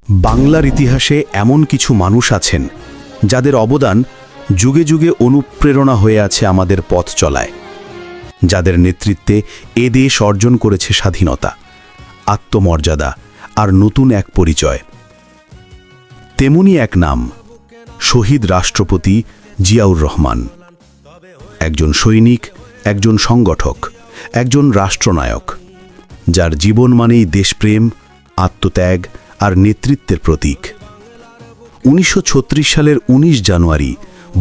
বাংলার ইতিহাসে এমন কিছু মানুষ আছেন যাদের অবদান যুগে যুগে অনুপ্রেরণা হয়ে আছে আমাদের পথ চলায়, যাদের নেতৃত্বে এ দেশ অর্জন করেছে স্বাধীনতা, আত্মমর্যাদা আর নতুন এক পরিচয়। তেমনি এক নাম, শহীদ রাষ্ট্রপতি জিয়াউর রহমান। একজন সৈনিক, একজন সংগঠক, একজন রাষ্ট্রনায়ক, যার জীবন মানেই দেশপ্রেম, আত্মত্যাগ আর নেতৃত্বের প্রতীক। ১৯৩৬ সালের ১৯ জানুয়ারি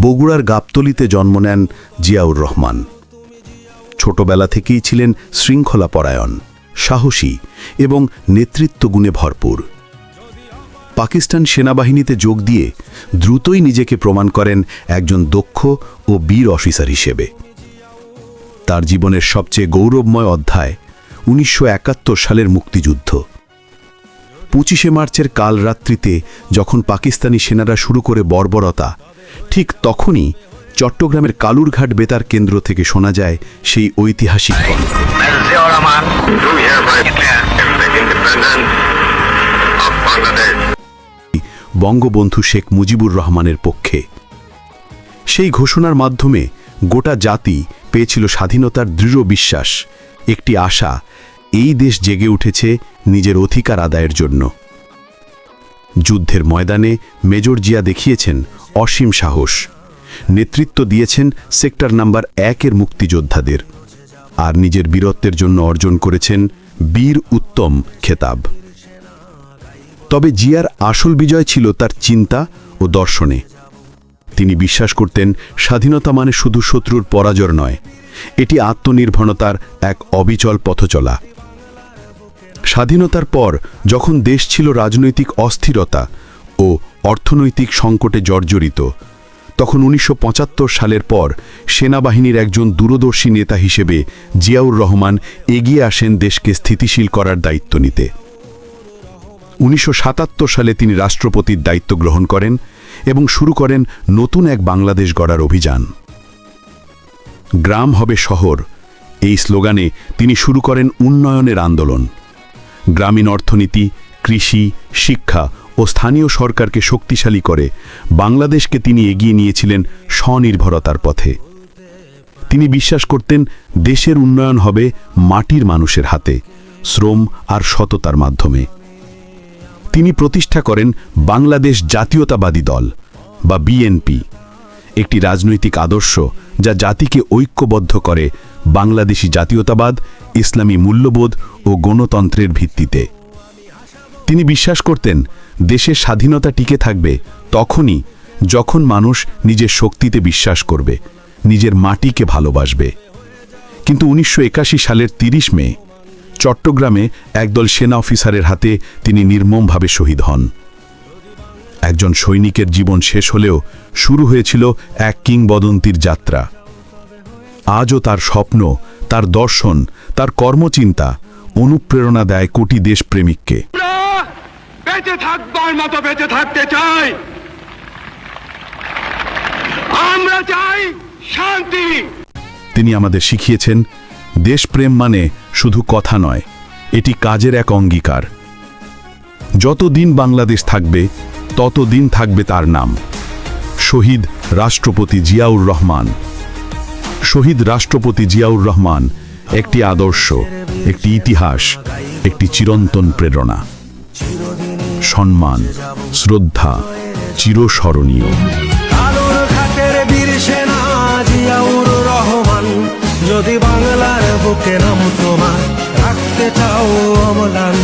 বগুড়ার গাবতলীতে জন্ম নেন জিয়াউর রহমান। ছোটবেলা থেকেই ছিলেন শৃঙ্খলাপরায়ণ, সাহসী এবং নেতৃত্বগুণে ভরপুর। পাকিস্তান সেনাবাহিনীতে যোগ দিয়ে দ্রুতই নিজেকে প্রমাণ করেন একজন দক্ষ ও বীর অফিসার হিসেবে। তার জীবনের সবচেয়ে গৌরবময় অধ্যায় ১৯৭১ সালের মুক্তিযুদ্ধ। ২৫শে মার্চের কালরাত্রিতে যখন পাকিস্তানি সেনারা শুরু করে বর্বরতা, ঠিক তখনই চট্টগ্রামের কালুরঘাট বেতার কেন্দ্র থেকে শোনা যায় সেই ঐতিহাসিক কণ্ঠ। বঙ্গবন্ধু শেখ মুজিবুর রহমানের পক্ষে। সেই ঘোষণার মাধ্যমে গোটা জাতি পেয়েছিল স্বাধীনতার দৃঢ় বিশ্বাস, একটি আশা, এই দেশ জেগে উঠেছে নিজের অধিকার আদায়ের জন্য। যুদ্ধের ময়দানে মেজর জিয়া দেখিয়েছেন অসীম সাহস, নেতৃত্ব দিয়েছেন সেক্টর নাম্বার ১-এর মুক্তিযোদ্ধাদের, আর নিজের বীরত্বের জন্য অর্জন করেছেন বীর উত্তম খেতাব। তবে জিয়ার আসল বিজয় ছিল তার চিন্তা ও দর্শনে। তিনি বিশ্বাস করতেন স্বাধীনতা মানে শুধু শত্রুর পরাজয় নয়, এটি আত্মনির্ভরতার এক অবিচল পথচলা। স্বাধীনতার পর যখন দেশ ছিল রাজনৈতিক অস্থিরতা ও অর্থনৈতিক সংকটে জর্জরিত, তখন ১৯৭৫ সালের পর সেনাবাহিনীর একজন দূরদর্শী নেতা হিসেবে জিয়াউর রহমান এগিয়ে আসেন দেশকে স্থিতিশীল করার দায়িত্ব নিতে। ১৯৭৭ সালে তিনি রাষ্ট্রপতির দায়িত্ব গ্রহণ করেন এবং শুরু করেন নতুন এক বাংলাদেশ গড়ার অভিযান। গ্রাম হবে শহর, এই স্লোগানে তিনি শুরু করেন উন্নয়নের আন্দোলন। গ্রামীণ অর্থনীতি, কৃষি, শিক্ষা ও স্থানীয় সরকারকে শক্তিশালী করে বাংলাদেশকে তিনি এগিয়ে নিয়েছিলেন স্বনির্ভরতার পথে। তিনি বিশ্বাস করতেন দেশের উন্নয়ন হবে মাটির মানুষের হাতে, শ্রম আর সততার মাধ্যমে। তিনি প্রতিষ্ঠা করেন বাংলাদেশ জাতীয়তাবাদী দল বা বিএনপি, একটি রাজনৈতিক আদর্শ যা জাতিকে ঐক্যবদ্ধ করে বাংলাদেশি জাতীয়তাবাদ, ইসলামী মূল্যবোধ ও গণতন্ত্রের ভিত্তিতে। তিনি বিশ্বাস করতেন দেশের স্বাধীনতা টিকে থাকবে তখনই যখন মানুষ নিজের শক্তিতে বিশ্বাস করবে, নিজের মাটিকে ভালোবাসবে। কিন্তু ১৯৮১ সালের ৩০ মে চট্টগ্রামে একদল সেনা অফিসারের হাতে তিনি নির্মমভাবে শহীদ হন। একজন সৈনিকের জীবন শেষ হলেও শুরু হয়েছিল এক কিংবদন্তির যাত্রা। আজও তার স্বপ্ন, তার দর্শন, তার কর্মচিন্তা অনুপ্রেরণা দেয় কোটি দেশপ্রেমিককে। বেঁচে থাকবার মতো বেঁচে থাকতে চাই, আমরা চাই শান্তি। তিনি আমাদের শিখিয়েছেন দেশপ্রেম মানে শুধু কথা নয়, এটি কাজের এক অঙ্গীকার। যতদিন বাংলাদেশ থাকবে ততদিন থাকবে তার নাম, শহীদ রাষ্ট্রপতি জিয়াউর রহমান। শহীদ রাষ্ট্রপতি জিয়াউর রহমান একটি আদর্শ, একটি ইতিহাস, একটি চিরন্তন প্রেরণা। সম্মান, শ্রদ্ধা, চিরস্মরণীয়। কালুরঘাটের বীর সেনা জিয়াউর রহমান, যদি বাংলার বুকে নাম তোমার রাখতে চাও অম্লান।